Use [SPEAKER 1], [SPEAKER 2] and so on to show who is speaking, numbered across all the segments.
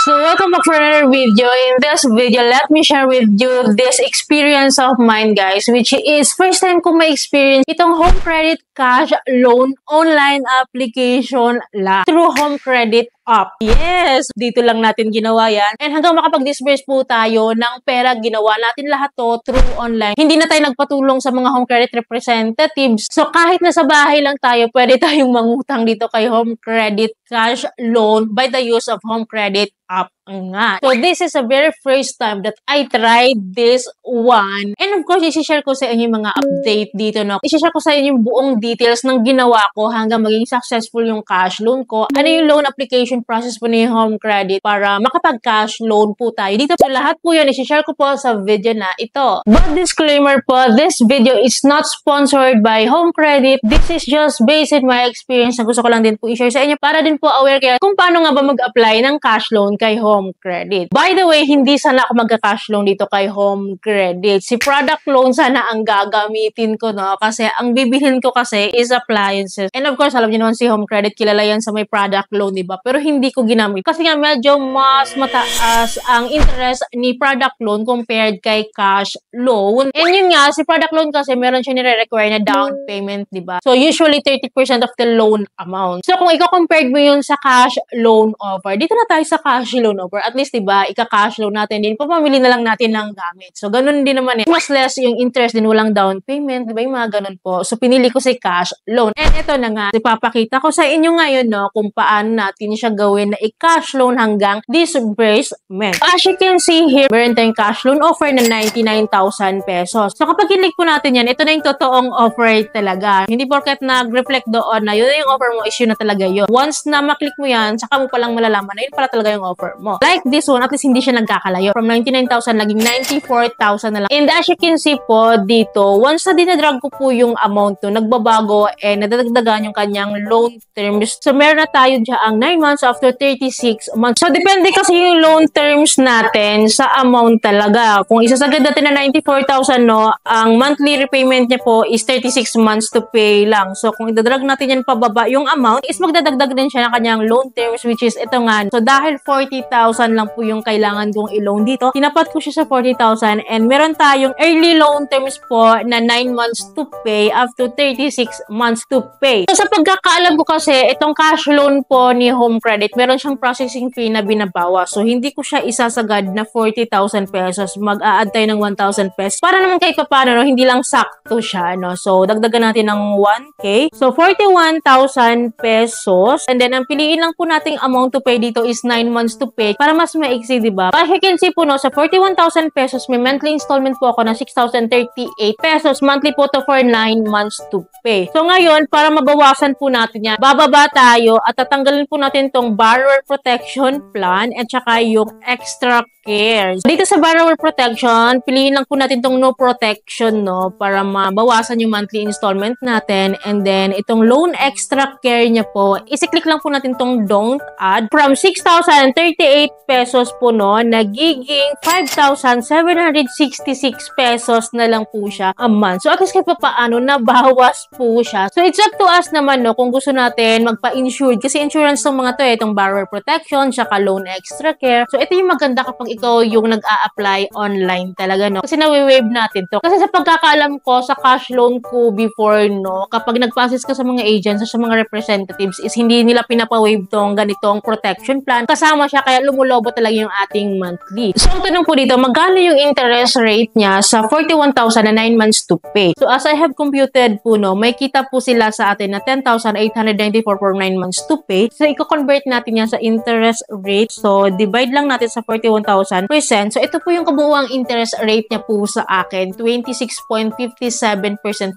[SPEAKER 1] So welcome back for another video. In this video, let me share with you this experience of mine, guys, which is first time ko ma-experience itong home credit cash loan online application lang through home credit app. Yes, dito lang natin ginawa yan. And hanggang makapag-disburse po tayo ng pera, ginawa natin lahat to through online. Hindi na tayo nagpatulong sa mga home credit representatives. So kahit nasa bahay lang tayo, pwede tayong mangutang dito kay home credit cash loan by the use of home credit app nga. So this is a very first time that I tried this one. And of course, isi-share ko sa inyo yung mga update dito, no? Isi-share ko sa inyo yung buong details ng ginawa ko hanggang maging successful yung cash loan ko. Ano yung loan application process po ni home credit para makapag-cash loan po tayo. Dito po lahat po yun, isi-share ko po sa video na ito. But disclaimer po, this video is not sponsored by home credit. This is just based on my experience na gusto ko lang din po i-share sa inyo para din po aware kayo kung paano nga ba mag-apply ng cash loan kay home credit. By the way, hindi sana ako magka-cash loan dito kay home credit. Si product loan sana ang gagamitin ko, no? Kasi ang bibilhin ko kasi is appliances. And of course, alam niyo naman si home credit, kilala yan sa may product loan, diba? Pero hindi ko ginamit. Kasi nga medyo mas mataas ang interest ni product loan compared kay cash loan. And yun nga, si product loan kasi meron siya nire-require na down payment, diba? So usually 30% of the loan amount. So kung i-compare mo yun sa cash loan offer, dito na tayo sa cash loan offer. At least, diba, ika-cash loan natin din. Papamili na lang natin ng gamit. So, ganun din naman eh. Mas less yung interest din, walang down payment. Diba, yung mga ganun po. So, pinili ko si cash loan. And ito na nga, ipapakita ko sa inyo ngayon, no, kung paano natin siya gawin na i-cash loan hanggang disbursement. As you can see here, meron tayong cash loan offer na 99,000 pesos. So, kapag i-click po natin yan, ito na yung totoong offer talaga. Hindi porket nag-reflect doon na yun na yung offer mo, issue na talaga yun. Once na maklik mo yan, saka mo palang malalaman na yun pala talaga yung offer mo. Like this one, at least hindi siya nagkakalayo. From 99,000, naging 94,000 na lang. And as you can see po dito, once na dinadrag ko po yung amount to, nagbabago and nadadagdagan yung kanyang loan terms. So, meron na tayo dyan 9 months after 36 months. So, depende kasi yung loan terms natin sa amount talaga. Kung isasagad natin na 94,000, no, ang monthly repayment niya po is 36 months to pay lang. So, kung idadrag natin yan pababa, yung amount is magdadagdag din siya ng kanyang loan terms, which is ito nga. So, dahil 40,000 lang po yung kailangan kong i-loan dito, tinapat ko siya sa 40,000 and meron tayong early loan terms po na 9 months to pay up to 36 months to pay. So, sa pagkakaalam ko kasi, itong cash loan po ni home credit, meron siyang processing fee na binabawa. So, hindi ko siya isasagad na 40,000 pesos. Mag-a-add tayo ng 1,000 pesos. Para naman kahit paano, no, hindi lang sakto siya, no? So, dagdagan natin ng 1K. So, 41,000 pesos. And then, ang piliin lang po nating amount to pay dito is 9 months to pay para mas maiksi, diba? As you can see po, no, sa 41,000 pesos, may monthly installment po ako na 6,038 pesos. Monthly po to for 9 months to pay. So, ngayon, para mabawasan po natin yan, bababa tayo at tatanggalin po natin tong borrower protection plan at saka yung extra care. Dito sa borrower protection, piliin lang po natin tong no protection, no, para mabawasan yung monthly installment natin. And then, itong loan extra care niya po, isi-click lang po natin tong don't add. From 6,038 pesos po, no, nagiging 5,766 pesos na lang po siya a month. So, at least kahit pa paano, nabawas po siya. So, it's up to us naman, no, kung gusto natin magpa-insured. Kasi insurance ng mga to, itong borrower protection, saka loan extra care. So, ito yung maganda kapag ikaw yung nag-a-apply online talaga, no? Kasi nawi-waive natin to. Kasi sa pagkakaalam ko, sa cash loan ko before, no, kapag nag-process ka sa mga agents, sa mga representatives, is hindi nila pinapa-waive tong ganitong protection plan. Kasama siya, kaya lumulobo talaga yung ating monthly. So, ang tanong po dito, magkano yung interest rate niya sa 41,000 na 9 months to pay? So, as I have computed po, no, may kita po sila sa atin na 10,894 for 9 months to pay. So, i-convert natin yan sa interest rate. So, divide lang natin sa 41,000%. So, ito po yung kabuuang interest rate niya po sa akin. 26.57%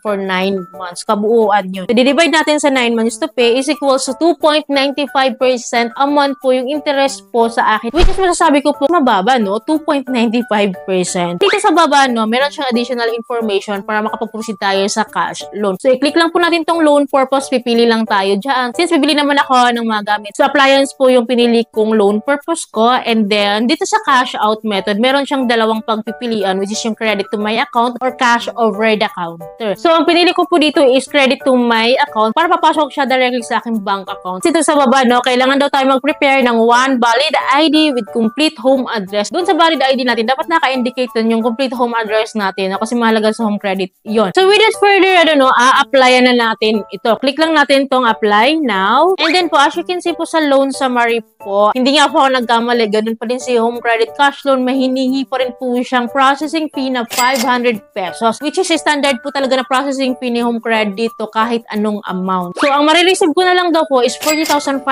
[SPEAKER 1] for 9 months. Kabuuan yun. So, divide natin sa 9 months to pay is equals to 2.95% a month po yung interest po sa akin. Which is masasabi ko po, mababa, no? 2.95%. Dito sa baba, no, meron siyang additional information para makapag-proceed tayo sa cash loan. So, i-click lang po natin tong loan purpose. Pipili lang tayo dyan. Since bibili naman ako ng mga gamit. So, appliance po yung pinili kong loan purpose ko. And then, dito sa cash out method, meron siyang dalawang pagpipilian, which is yung credit to my account or cash over the counter. So, ang pinili ko po dito is credit to my account para papasok siya directly sa aking bank account. Dito sa baba, no, kailangan daw tayo mag-prepare ng one valid ID with complete home address. Doon sa valid ID natin, dapat naka-indicate dun yung complete home address natin kasi mahalaga sa home credit yon. So without further a-applyan na natin ito. Click lang natin tong apply now. And then po, as you can see po sa loan summary po, hindi nga po ako nagkamali. Ganun pa din si Home Credit Cash Loan. May hinihingi pa rin po siyang processing fee na 500 pesos, which is standard po talaga na processing fee ni Home Credit to kahit anong amount. So ang marireceive ko na lang daw po is 40,500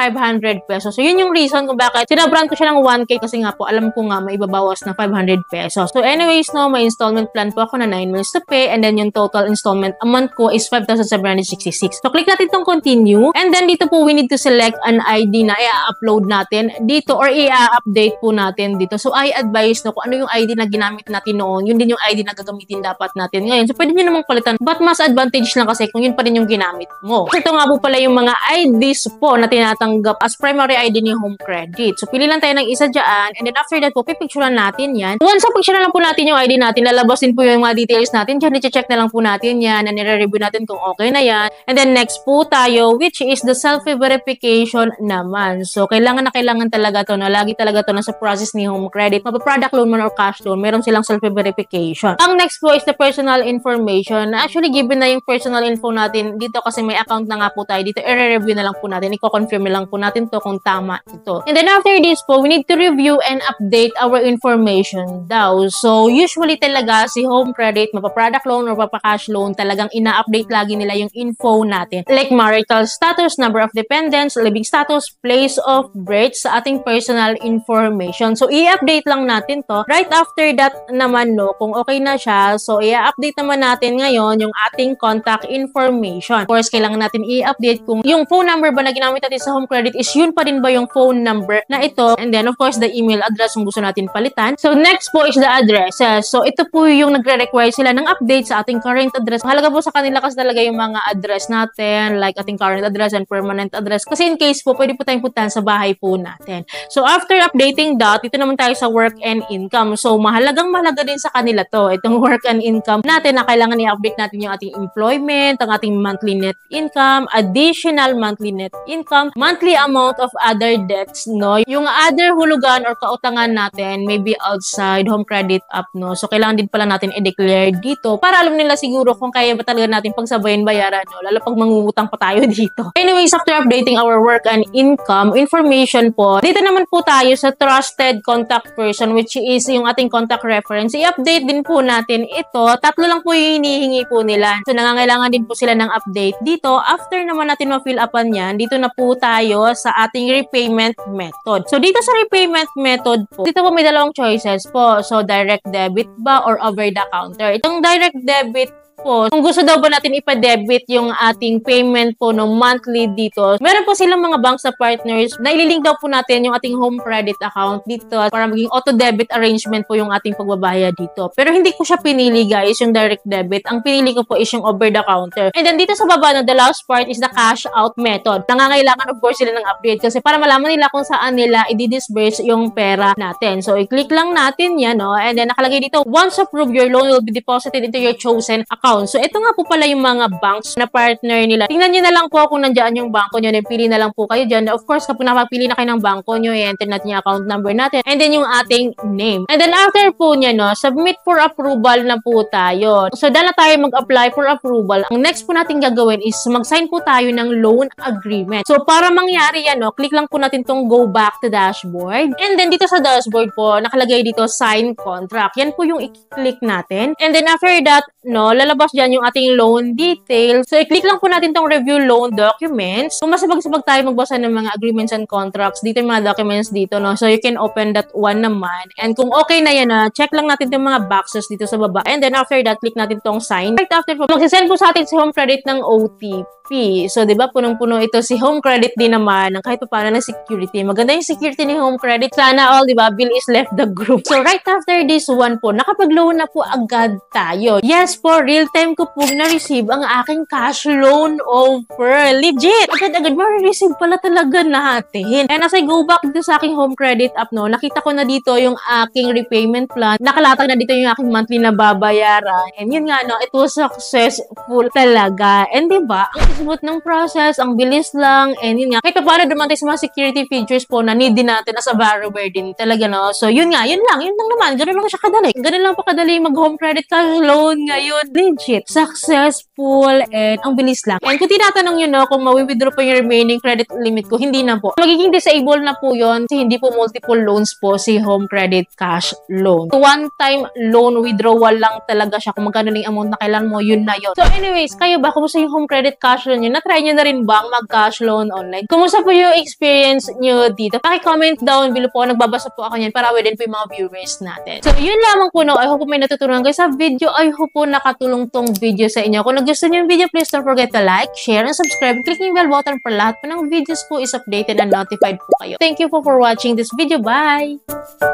[SPEAKER 1] pesos. So yun yung reason kung bakit sinabran ko siya ng 1K kasi nga po alam ko nga may ibabawas na 500 pesos. So anyways, no, may installment plan po ako na 9 months to pay, and then yung total installment amount ko is 5,766. So click natin tong continue, and then dito po we need to select an ID na i-upload natin dito or i-update po natin dito. So I advise no kung ano yung ID na ginamit natin noon, yun din yung ID na gagamitin dapat natin ngayon. So pwede nyo namang palitan, but mas advantage lang kasi kung yun pa rin yung ginamit mo. So ito nga po pala yung mga IDs po na tinatanggap as primary ID ni Home Credit. So pili lang tayo ng isa dyan, and then after that po, pipicturean natin yan. Once sa picture na lang po natin yung ID natin, lalabas din po yung mga details natin dyan, i-check na lang po natin yan, and i-review natin kung okay na yan. And then next po tayo, which is the self-verification naman. So kailangan na kailangan talaga to, no? Lagi talaga to na sa process ni Home Credit. Mapa-product loan man or cash loan, meron silang self-verification. Ang next po is the personal information. Actually, given na yung personal info natin dito kasi may account na nga po tayo dito, i-review na lang po natin, i-confirm lang po natin to kung tama ito. And then after this po, we need to review and update our information daw. So usually talaga si Home Credit, mapa-product loan or mapa-cash loan, talagang ina-update lagi nila yung info natin. Like marital status, number of dependents, living status, place of birth sa ating personal information. So i-update lang natin to. Right after that naman no, kung okay na siya, so i-update naman natin ngayon yung ating contact information. Of course, kailangan natin i-update kung yung phone number ba na ginamit natin sa Home Credit is yun pa rin ba yung phone number na ito. And then of course, the email address kung gusto natin palitan. So next po is the address. So ito po yung nagre-require sila ng update sa ating current address. Mahalaga po sa kanila kasi talaga yung mga address natin, like ating current address and permanent address. Kasi in case po, pwede po tayong puntahan sa bahay po natin. So after updating that, ito naman tayo sa work and income. So mahalagang mahalaga din sa kanila to. Itong work and income natin na kailangan i-update natin yung ating employment, ang ating monthly net income, additional monthly net income, monthly amount of other debts, no? Yung other hulugan or kautangan natin, maybe outside Home Credit app, no? So kailangan din pala natin i-declare dito para alam nila siguro kung kaya ba talaga natin pagsabayin bayaran, no? Lalo pag mangungutang pa tayo dito. Anyways, after updating our work and income information po, dito naman po tayo sa trusted contact person, which is yung ating contact reference. I-update din po natin ito. Tatlo lang po yung hinihingi po nila. So nangangailangan din po sila ng update dito. After naman natin ma-fill upan yan, dito na po tayo sa ating repayment method. So dito sa repayment method po, dito po may dalawang choices po. So direct debit ba or over the counter? Itong direct debit po, kung gusto daw ba natin ipa-debit yung ating payment po no monthly dito, meron po silang mga banks sa partners na ililink daw po natin yung ating Home Credit account dito para maging auto-debit arrangement po yung ating pagbabayad dito. Pero hindi ko siya pinili guys, yung direct debit. Ang pinili ko po is yung over the counter. And then dito sa baba, no, the last part is the cash out method. Nangangailangan of course sila ng update kasi para malaman nila kung saan nila i-disburse yung pera natin. So i-click lang natin yan, no? And then nakalagay dito, once approved, your loan will be deposited into your chosen account. So, ito nga po pala yung mga banks na partner nila. Tingnan nyo na lang po kung nandiyan yung banko nyo. Pili na lang po kayo dyan. Of course, kapag napapili na kayo ng banko nyo, i-enter natin yung account number natin. And then yung ating name. And then after po nyo, no, submit for approval na po tayo. So, dahil na tayo mag-apply for approval, ang next po natin gagawin is mag-sign po tayo ng loan agreement. So, para mangyari yan, no, click lang po natin tong go back to dashboard. And then dito sa dashboard po, nakalagay dito sign contract. Yan po yung i-click natin. And then after that, no, lalabas dyan yung ating loan details. So, i-click lang po natin tong review loan documents. Kung masabag-sabag tayo magbasa ng mga agreements and contracts, dito yung mga documents dito, no? So, you can open that one naman. And kung okay na yan, check lang natin yung mga boxes dito sa baba. And then, after that, click natin tong sign. Right after po, magsisend po sa atin si Home Credit ng OTP. So, di ba, punong-puno ito si Home Credit din naman ng kahit pa paano na security. Maganda yung security ni Home Credit. Sana all, di ba, Bill is left the group. So, right after this one po, nakapag-loan na po agad tayo. Yes yes po, real time ko po na-receive ang aking cash loan offer. Legit! Agad-agad ma-receive pala talaga natin. And as I go back dito sa aking home credit app, no, nakita ko na dito yung aking repayment plan. Nakalatag na dito yung aking monthly na babayaran. And yun nga, no, it was successful talaga. And diba, ang smooth ng process, ang bilis lang. And yun nga, kahit pa paano dumantay sa mga security features po na need din natin as a borrower din talaga, no. So yun nga, yun lang naman. Ganun lang siya kadali. Ganun lang pa kadali mag-home credit cash loan ngayon. Legit, successful, and ang bilis lang. And kung tinatanong yun, no, kung mawi-withdraw pa yung remaining credit limit ko, hindi na po. Magiging disable na po yun kasi hindi po multiple loans po si home credit cash loan. One-time loan withdrawal lang talaga siya. Kung magkano yung amount na kailan mo, yun na yun. So anyways, kayo ba, kumusta yung home credit cash loan nyo? Na-try nyo na rin bang mag-cash loan online? Kumusta po yung experience nyo dito? Paki-comment down below po. Nagbabasa po ako yan para din po yung mga viewers natin. So yun lamang po, no. I hope po may natutunan kayo sa video. I hope po nakatulong tong video sa inyo. Kung nagustuhan nyo yung video, please don't forget to like, share, and subscribe. Click yung bell button para lahat po ng videos po is updated and notified po kayo. Thank you po for watching this video. Bye!